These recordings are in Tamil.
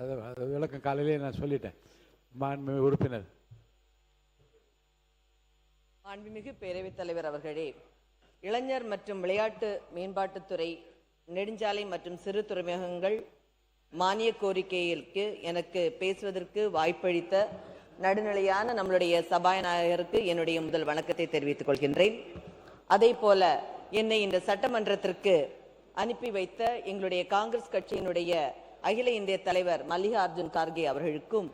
அது விளக்கம் காலையிலே நான் சொல்லிட்டேன். மாண்புமிகு உறுப்பினர். மாண்புமிகு பேரவைத் தலைவர் அவர்களே, இளைஞர் மற்றும் விளையாட்டு மேம்பாட்டுத்துறை, நெடுஞ்சாலை மற்றும் சிறு துறைமுகங்கள் மானிய கோரிக்கைக்கு எனக்கு பேசுவதற்கு வாய்ப்பளித்த நடுநிலையான நம்மளுடைய சபாநாயகருக்கு என்னுடைய முதல் வணக்கத்தை தெரிவித்துக் கொள்கின்றேன். அதே போல என்னை இந்த சட்டமன்றத்திற்கு அனுப்பி வைத்த எங்களுடைய காங்கிரஸ் கட்சியினுடைய அகில இந்திய தலைவர் மல்லிகார்ஜுன் கார்கே அவர்களுக்கும்,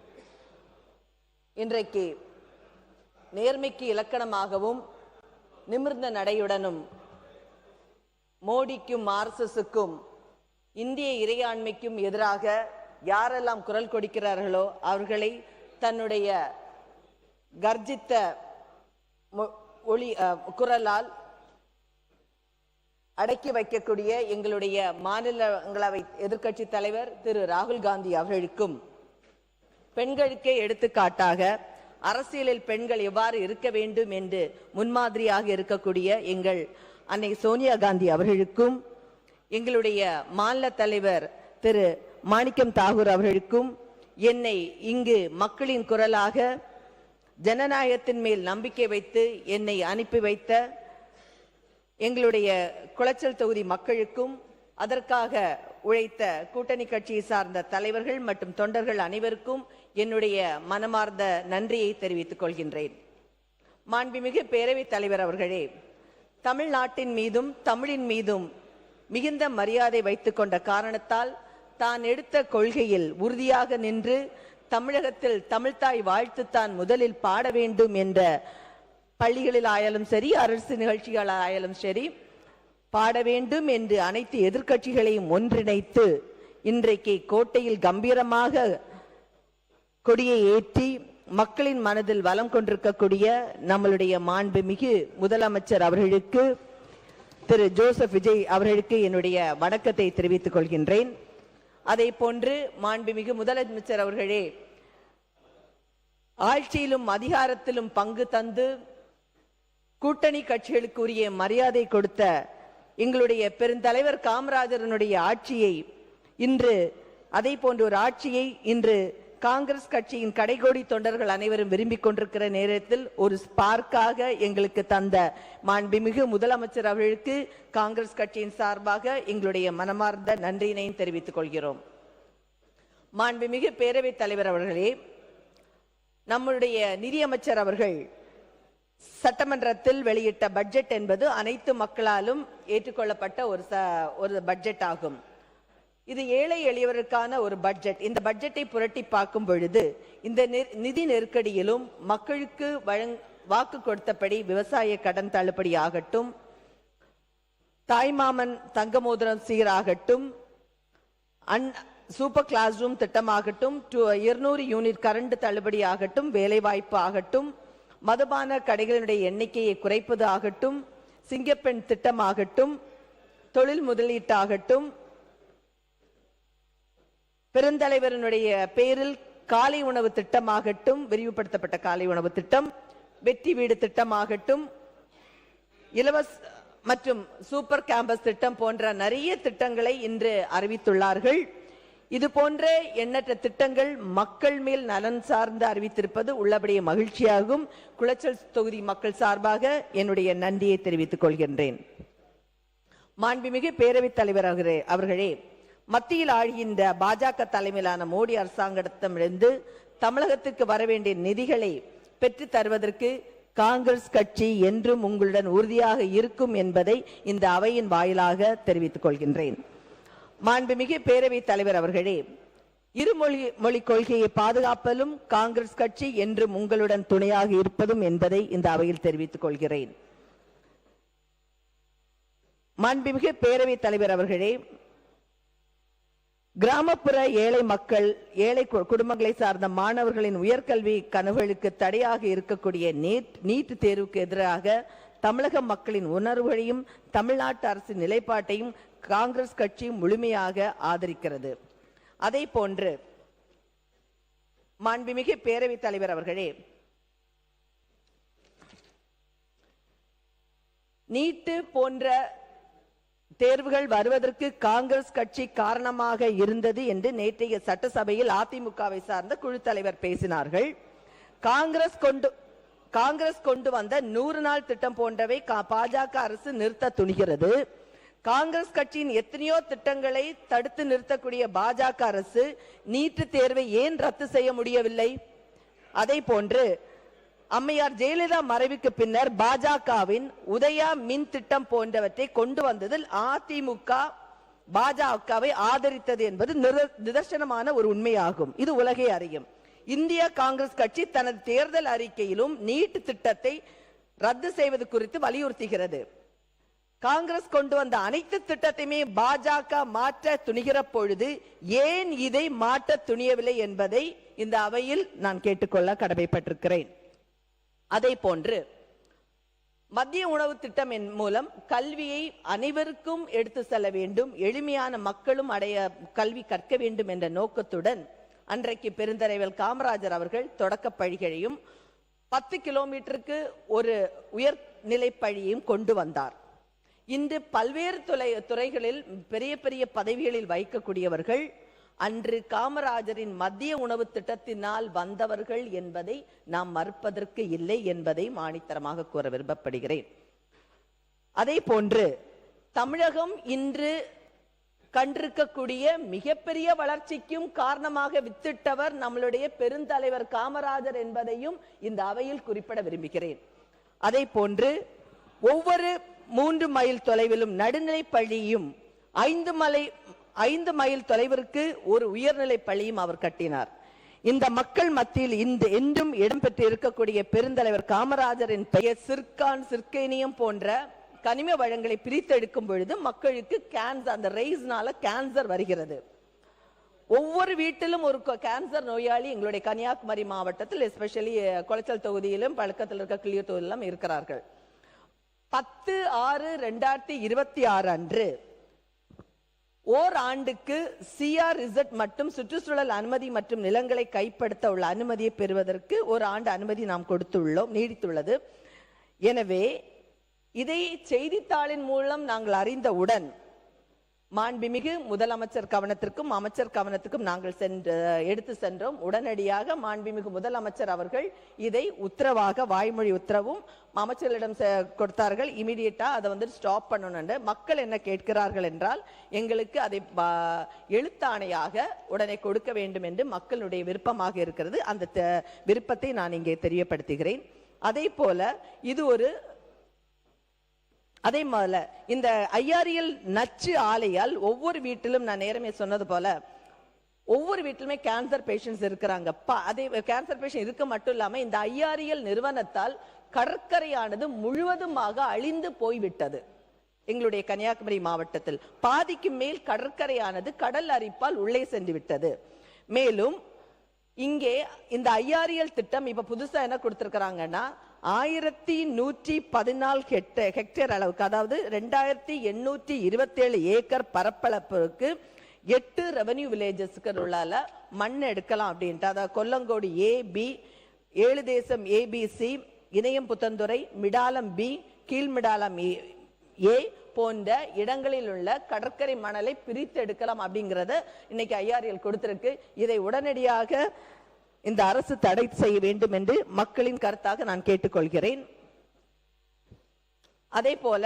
இன்றைக்கு நேர்மைக்கு இலக்கணமாகவும் நிமிர்ந்த நடையுடனும் மோடிக்கும் ஆர்எஸ்எஸ்க்கும் இந்திய இறையாண்மைக்கும் எதிராக யாரெல்லாம் குரல் கொடுக்கிறார்களோ அவர்களை தன்னுடைய கர்ஜித்த குரலால் அடக்கி வைக்கக்கூடிய எங்களுடைய மாநிலங்களவை எதிர்க்கட்சி தலைவர் திரு ராகுல் காந்தி அவர்களுக்கும், பெண்களுக்கே எடுத்துக்காட்டாக அரசியலில் பெண்கள் எவ்வாறு இருக்க வேண்டும் என்று முன்மாதிரியாக இருக்கக்கூடிய எங்கள் அன்னை சோனியா காந்தி அவர்களுக்கும், எங்களுடைய மாநில தலைவர் திரு மாணிக்கம் தாகூர் அவர்களுக்கும், என்னை இங்கு மக்களின் குரலாக ஜனநாயகத்தின் மேல் நம்பிக்கை வைத்து என்னை அனுப்பி வைத்த எங்களுடைய குளச்சல் தொகுதி மக்களுக்கும், அதற்காக உழைத்த கூட்டணி கட்சியை சார்ந்த தலைவர்கள் மற்றும் தொண்டர்கள் அனைவருக்கும் என்னுடைய மனமார்ந்த நன்றியை தெரிவித்துக் கொள்கின்றேன். மாண்புமிகு பேரவைத் தலைவர் அவர்களே, தமிழ்நாட்டின் மீதும் தமிழின் மீதும் மிகுந்த மரியாதை வைத்துக் கொண்ட காரணத்தால் தான் எடுத்த கொள்கையில் உறுதியாக நின்று தமிழகத்தில் தமிழ்தாய் வாழ்த்து தான் முதலில் பாட வேண்டும் என்ற பள்ளிகளில் ஆயாலும் சரி, அரசு நிகழ்ச்சிகள் ஆயாலும் சரி, பாட வேண்டும் என்று அனைத்து எதிர்க்கட்சிகளையும் ஒன்றிணைத்து இன்றைக்கு கோட்டையில் கம்பீரமாக கொடியை ஏற்றி மக்களின் மனதில் வலம் கொண்டிருக்கக்கூடிய நம்மளுடைய மாண்புமிகு முதலமைச்சர் அவர்களுக்கு, திரு ஜோசப் விஜய் அவர்களுக்கு என்னுடைய வணக்கத்தை தெரிவித்துக் கொள்கின்றேன். அதே போன்று மாண்புமிகு முதலமைச்சர் அவர்களே, ஆட்சியிலும் அதிகாரத்திலும் பங்கு தந்து கூட்டணி கட்சிகளுக்கு உரிய மரியாதை கொடுத்த எங்களுடைய பெருந்தலைவர் காமராஜரனுடைய ஆட்சியை இன்று, அதே போன்ற ஒரு ஆட்சியை இன்று காங்கிரஸ் கட்சியின் கடைகோடி தொண்டர்கள் அனைவரும் விரும்பிக் கொண்டிருக்கிற நேரத்தில் ஒரு ஸ்பார்க்காக எங்களுக்கு தந்த மாண்புமிகு முதலமைச்சர் அவர்களுக்கு காங்கிரஸ் கட்சியின் சார்பாக எங்களுடைய மனமார்ந்த நன்றியினையும் தெரிவித்துக் கொள்கிறோம். மாண்புமிகு பேரவைத் தலைவர் அவர்களே, நம்முடைய நிதியமைச்சர் அவர்கள் சட்டமன்றத்தில் வெளியிட்ட பட்ஜெட் என்பது அனைத்து மக்களாலும் ஏற்றுக்கொள்ளப்பட்ட ஒரு பட்ஜெட் ஆகும். இது ஏழை எளியவருக்கான ஒரு பட்ஜெட். இந்த பட்ஜெட்டை புரட்டி பார்க்கும் பொழுது இந்த நிதி நெருக்கடியிலும் மக்களுக்கு வாக்கு கொடுத்தபடி விவசாய கடன் தள்ளுபடி ஆகட்டும், தாய்மாமன் தங்க மோதிரம் சீராகட்டும், சூப்பர் கிளாஸ் ரூம் திட்டமாகட்டும், 200 யூனிட் கரண்ட் தள்ளுபடி ஆகட்டும், வேலை வாய்ப்பு ஆகட்டும், மதுபான கடைகளுடைய எண்ணிக்கையை குறைப்பது ஆகட்டும், சிங்கப்பெண் திட்டமாகட்டும், தொழில் முதலீட்டாகட்டும், பெருந்தலைவரனுடைய பேரில் காலை உணவு திட்டமாகட்டும், விரிவுபடுத்தப்பட்ட காலை உணவு திட்டம், வெற்றி வீடு திட்டமாகட்டும், இலவச மற்றும் சூப்பர் கேம்பஸ் திட்டம் போன்ற நிறைய திட்டங்களை இன்று அறிவித்துள்ளார்கள். இது போன்ற எண்ணற்ற திட்டங்கள் மக்கள் மேல் நலன் சார்ந்து அறிவித்திருப்பது உள்ளபடியே மகிழ்ச்சியாகும். குளச்சல் தொகுதி மக்கள் சார்பாக என்னுடைய நன்றியை தெரிவித்துக் கொள்கின்றேன். மாண்புமிகு பேரவைத் தலைவர் அவர்களே, மத்தியில் ஆழ்கின்ற பாஜக தலைமையிலான மோடி அரசாங்கத்திடமிருந்து தமிழகத்திற்கு வர வேண்டிய நிதிகளை பெற்று தருவதற்கு காங்கிரஸ் கட்சி என்றும் உங்களுடன் உறுதியாக இருக்கும் என்பதை இந்த அவையின் வாயிலாக தெரிவித்துக் கொள்கின்றேன். மாண்புமிகு பேரவைத் தலைவர் அவர்களே, இருமொழி கொள்கையை பாதுகாப்பதிலும் காங்கிரஸ் கட்சி என்றும் உங்களுடன் துணையாக இருப்பதும் என்பதை இந்த அவையில் தெரிவித்துக் கொள்கிறேன். மாண்புமிகு பேரவைத் தலைவர் அவர்களே, கிராமப்புற ஏழை மக்கள், ஏழை குடும்பங்களை சார்ந்த மாணவர்களின் உயர்கல்வி கனவுகளுக்கு தடையாக இருக்கக்கூடிய நீட் தேர்வுக்கு எதிராக தமிழக மக்களின் உணர்வுகளையும் தமிழ்நாட்டு அரசின் நிலைப்பாட்டையும் காங்கிரஸ் கட்சி முழுமையாக ஆதரிக்கிறது. அதே போன்று மாண்புமிகு பேரவைத் தலைவர் அவர்களே, நீட் போன்ற தேர்வுகள் வருவதற்கு காங்கிரஸ் கட்சி காரணமாக இருந்தது என்று நேற்றைய சட்டசபையில் அதிமுகவை சார்ந்த குழு தலைவர் பேசினார்கள். காங்கிரஸ் கொண்டு வந்த 100 நாள் திட்டம் போன்றவை பாஜக அரசு நிறுத்த துணிகிறது. காங்கிரஸ் கட்சியின் எத்தனையோ திட்டங்களை தடுத்து நிறுத்தக்கூடிய பாஜக அரசு நீட் தேர்வை ஏன் ரத்து செய்ய முடியவில்லை? அதை போன்று அம்மையார் ஜெயலலிதா மறைவுக்கு பின்னர் பாஜகவின் உதயா மின் திட்டம் போன்றவற்றை கொண்டு வந்ததில் அதிமுக பாஜகவை ஆதரித்தது என்பது நிதர்சனமான ஒரு உண்மையாகும். இது உலகே அறியும். இந்திய காங்கிரஸ் கட்சி தனது தேர்தல் அறிக்கையிலும் நீட் திட்டத்தை ரத்து செய்வது குறித்து வலியுறுத்துகிறது. காங்கிரஸ் கொண்டு வந்த அனைத்து திட்டத்தையுமே பாஜக மாற்ற துணிகிற பொழுது ஏன் இதை மாற்ற துணியவில்லை என்பதை இந்த அவையில் நான் கேட்டுக்கொள்ள கடமைப்பட்டிருக்கிறேன். அதே போன்று மத்திய உணவு திட்டம் மூலம் கல்வியை அனைவருக்கும் எடுத்து செல்ல வேண்டும், எளிமையான மக்களும் கல்வி கற்க வேண்டும் என்ற நோக்கத்துடன் அன்றைக்கு பெருந்தலைவர் காமராஜர் அவர்கள் தொடக்க பள்ளிகளையும் 10 கிலோமீட்டருக்கு ஒரு உயர்நிலை பள்ளியையும் கொண்டு வந்தார். இன்று பல்வேறு துறைகளில் பெரிய பெரிய பதவிகளில் வைக்கக்கூடியவர்கள் அன்று காமராஜரின் மத்திய உணவு திட்டத்தினால் வந்தவர்கள் என்பதை நாம் மறுப்பதற்கு இல்லை என்பதை மாணித்தரமாக கூற விரும்பப்படுகிறேன். அதே போன்று தமிழகம் இன்று கண்டிருக்கக்கூடிய மிகப்பெரிய வளர்ச்சிக்கும் காரணமாக வித்திட்டவர் நம்மளுடைய பெருந்தலைவர் காமராஜர் என்பதையும் இந்த அவையில் குறிப்பிட விரும்புகிறேன். அதே போன்று ஒவ்வொரு 3 மைல் தொலைவிலும் நடுநிலை பள்ளியும் 5 மைல் தொலைவிற்கு ஒரு உயர்நிலை பள்ளியும் அவர் கட்டினார். இந்த மக்கள் மத்தியில் என்றும் இடம்பெற்று இருக்கக்கூடிய பெருந்தலைவர் காமராஜரின் பெயர் சிர்கேனியம் போன்ற கனிம வளங்களை பிரித்தெடுக்கும் பொழுது மக்களுக்கு கேன்சர், அந்த ரைஸ்னால கேன்சர் வருகிறது. ஒவ்வொரு வீட்டிலும் ஒரு கேன்சர் நோயாளி எங்களுடைய கன்னியாகுமரி மாவட்டத்தில், எஸ்பெஷலி குளச்சல் தொகுதியிலும் பழக்கத்தில் இருக்க கிளியூர் தொகுதியிலும் இருக்கிறார்கள். 10/6/2026 அன்று ஓராண்டுக்கு CRZ மற்றும் சுற்றுச்சூழல் அனுமதி மற்றும் நிலங்களை கைப்படுத்த உள்ள அனுமதியை பெறுவதற்கு ஒரு ஆண்டு அனுமதி நாம் கொடுத்துள்ளோம், நீடித்துள்ளது. எனவே இதை செய்தித்தாளின் மூலம் நாங்கள் அறிந்தவுடன் மாண்புமிகு முதலமைச்சர் கவனத்திற்கும் அமைச்சர் கவனத்துக்கும் நாங்கள் எடுத்து சென்றோம். உடனடியாக மாண்புமிகு முதலமைச்சர் அவர்கள் இதை உத்தரவாக வாய்மொழி உத்தரவும் அமைச்சர்களிடம் கொடுத்தார்கள். இமிடியேட்டா அதை ஸ்டாப் பண்ணணும். மக்கள் என்ன கேட்கிறார்கள் என்றால் எங்களுக்கு அதை எழுத்தாணையாக உடனே கொடுக்க வேண்டும் என்று மக்களுடைய விருப்பமாக இருக்கிறது. அந்த விருப்பத்தை நான் இங்கே தெரியப்படுத்துகிறேன். அதே போல இது ஒரு அதே மாதிரி இந்த ஐஆர்எல் நச்சு ஆலையால் ஒவ்வொரு வீட்டிலும், நான் நேரமே சொன்னது போல, ஒவ்வொரு வீட்டிலுமே கேன்சர் பேஷண்ட்ஸ் இருக்கிறாங்க. அதே கேன்சர் பேஷண்ட் இருக்க மட்டும் இல்லாம இந்த ஐஆர்எல் நிறுவனத்தால் கடற்கரையானது முழுவதுமாக அழிந்து போய்விட்டது. எங்களுடைய கன்னியாகுமரி மாவட்டத்தில் பாதிக்கு மேல் கடற்கரையானது கடல் அரிப்பால் உள்ளே சென்று விட்டது. மேலும் இங்கே இந்த ஐஆர்எல் திட்டம் இப்ப புதுசா என்ன கொடுத்திருக்கிறாங்கன்னா 1114 ஹெக்டேர் அளவுக்கு, அதாவது 2827 ஏக்கர் பரப்பளப்புக்கு 8 ரெவென்யூ வில்லேஜஸ்க்கு உள்ளால மண் எடுக்கலாம் அப்படின்ட்டு, அதாவது கொல்லங்கோடு AB, 7 தேசம் ABC, இணையம் புத்தந்துறை, மிடாலம் B, கீழ்மிடாலம் A போன்ற இடங்களில் உள்ள கடற்கரை மணலை பிரித்து எடுக்கலாம் அப்படிங்கறத இன்னைக்கு ஐஆர்எல் கொடுத்திருக்கு. இதை உடனடியாக இந்த அரசு தடை செய்ய வேண்டும் என்று மக்களின் கருத்தாக நான் கேட்டுக்கொள்கிறேன். அதே போல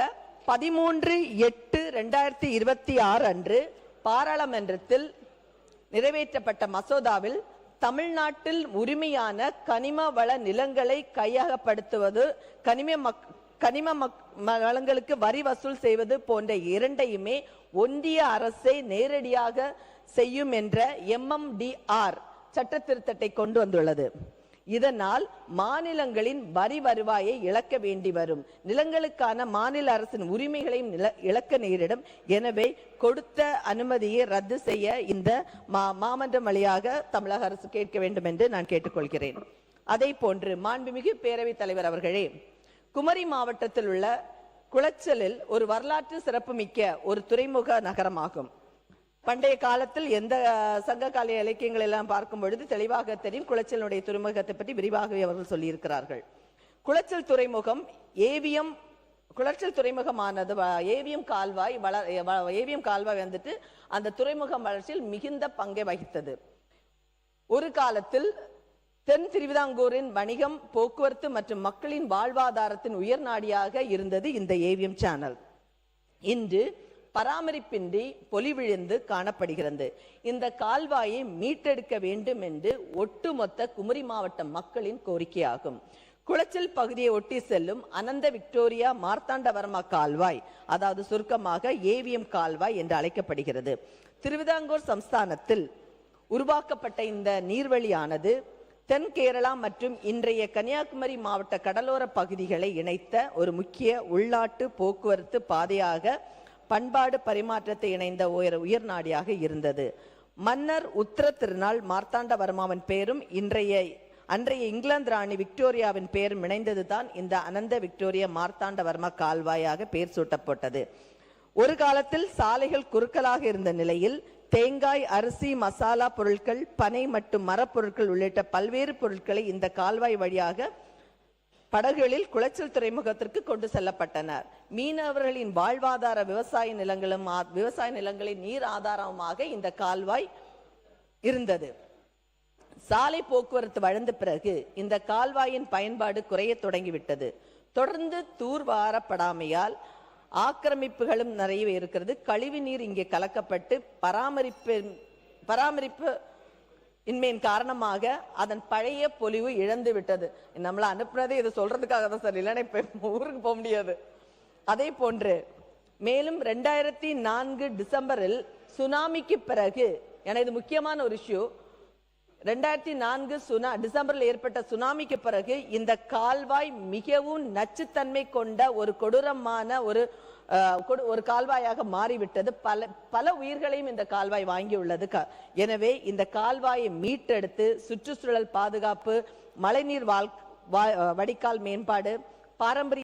13/8/2026 அன்று பாராளுமன்றத்தில் நிறைவேற்றப்பட்ட மசோதாவில் தமிழ்நாட்டில் உரிமையான கனிம வள நிலங்களை கையகப்படுத்துவது, கனிம வளங்களுக்கு வரி வசூல் செய்வது போன்ற இரண்டையுமே ஒன்றிய அரசை நேரடியாக செய்யும் என்ற MMDR சட்ட திருத்தத்தை கொண்டு வந்துள்ளது. இதனால் மாநிலங்களின் வரி வருவாயை இழக்க வேண்டி வரும், நிலங்களுக்கான மாநில அரசின் உரிமைகளையும் இழக்க நேரிடும். எனவே கொடுத்த அனுமதியை ரத்து செய்ய இந்த மாமன்றம் வழியாக தமிழக அரசு கேட்க வேண்டும் என்று நான் கேட்டுக்கொள்கிறேன். அதே போன்று மாண்புமிகு பேரவைத் தலைவர் அவர்களே, குமரி மாவட்டத்தில் உள்ள குளச்சலில் ஒரு வரலாற்று சிறப்புமிக்க ஒரு துறைமுக நகரமாகும். பண்டைய காலத்தில் எந்த சங்க கால இலக்கியங்கள் எல்லாம் பார்க்கும் பொழுது தெளிவாக தெரியும். குளச்சலுடைய துறைமுகத்தை பற்றி விரிவாகவே அவர்கள் சொல்லியிருக்கிறார்கள். குளச்சல் துறைமுகம் AVM குளச்சல் துறைமுகமானது ஏவிஎம் கால்வாய் ஏவிஎம் கால்வாய் வந்துட்டு அந்த துறைமுகம் வளர்ச்சியில் மிகுந்த பங்கை வகித்தது. ஒரு காலத்தில் தென் திருவிதாங்கூரின் வணிகம், போக்குவரத்து மற்றும் மக்களின் வாழ்வாதாரத்தின் உயர் நாடியாக இருந்தது இந்த ஏவிஎம் சேனல். இன்று பராமரிப்பின்றி பொலிவிழந்து காணப்படுகிறது. இந்த கால்வாயை மீட்டெடுக்க வேண்டும் என்று ஒட்டுமொத்த குமரி மாவட்ட மக்களின் கோரிக்கையாகும். குளச்சல் பகுதியை ஒட்டி செல்லும் அனந்த விக்டோரியா மார்த்தாண்டவர்மா கால்வாய், அதாவது சுருக்கமாக ஏவிஎம் கால்வாய் என்று அழைக்கப்படுகிறது. திருவிதாங்கூர் சம்ஸ்தானத்தில் உருவாக்கப்பட்ட இந்த நீர்வழியானது தென் கேரளா மற்றும் இன்றைய கன்னியாகுமரி மாவட்ட கடலோர பகுதிகளை இணைத்த ஒரு முக்கிய உள்நாட்டு போக்குவரத்து பாதையாக, பண்பாடு பரிமாற்றத்தை இணைந்த உயர் நாடியாக இருந்தது. மன்னர் உத்தர திருநாள் மார்த்தாண்டவர்மாவின் பெயரும் அன்றைய இங்கிலாந்து ராணி விக்டோரியாவின் பெயரும் இணைந்ததுதான் இந்த அனந்த விக்டோரியா மார்த்தாண்டவர்மா கால்வாயாக பெயர் சூட்டப்பட்டது. ஒரு காலத்தில் சாலைகள் குறுக்கலாக இருந்த நிலையில் தேங்காய், அரிசி, மசாலா பொருட்கள், பனை மற்றும் மரப்பொருட்கள் உள்ளிட்ட பல்வேறு பொருட்களை இந்த கால்வாய் வழியாக படகுகளில் குளச்சல் துறைமுகத்திற்கு கொண்டு செல்லப்பட்டனர். மீனவர்களின் வாழ்வாதார விவசாய நிலங்களின் நீர் ஆதாரமாக இந்த கால்வாய் இருந்தது. சாலை போக்குவரத்து வளர்ந்த பிறகு இந்த கால்வாயின் பயன்பாடு குறைய தொடங்கிவிட்டது. தொடர்ந்து தூர்வாரப்படாமையால் ஆக்கிரமிப்புகளும் நிறைய இருக்கிறது. கழிவு நீர் இங்கே கலக்கப்பட்டு பராமரிப்பு இன்மையின் காரணமாக அதன் பழைய பொலிவு இழந்து விட்டது. நம்மள அனுப்புனதே இதை சொல்றதுக்காக தான் சார், இல்லைன்னா இப்ப ஊருக்கு போக முடியாது. அதே போன்று மேலும் 2004 டிசம்பரில் சுனாமிக்கு பிறகு, ஏன்னா இது முக்கியமான ஒரு இஷ்யூ, 2004 டிசம்பரில் ஏற்பட்ட சுனாமிக்கு பிறகு இந்த கால்வாய் மிகவும் நச்சுத்தன்மை கொண்ட ஒரு கொடூரமான ஒரு கால்வாயாக மாறிவிட்டது. பல உயிர்களையும் இந்த கால்வாய் வாங்கியுள்ளது. எனவே இந்த கால்வாயை மீட்டெடுத்து சுற்றுச்சூழல் பாதுகாப்பு, மழைநீர் வடிகால் மேம்பாடு, பாரம்பரிய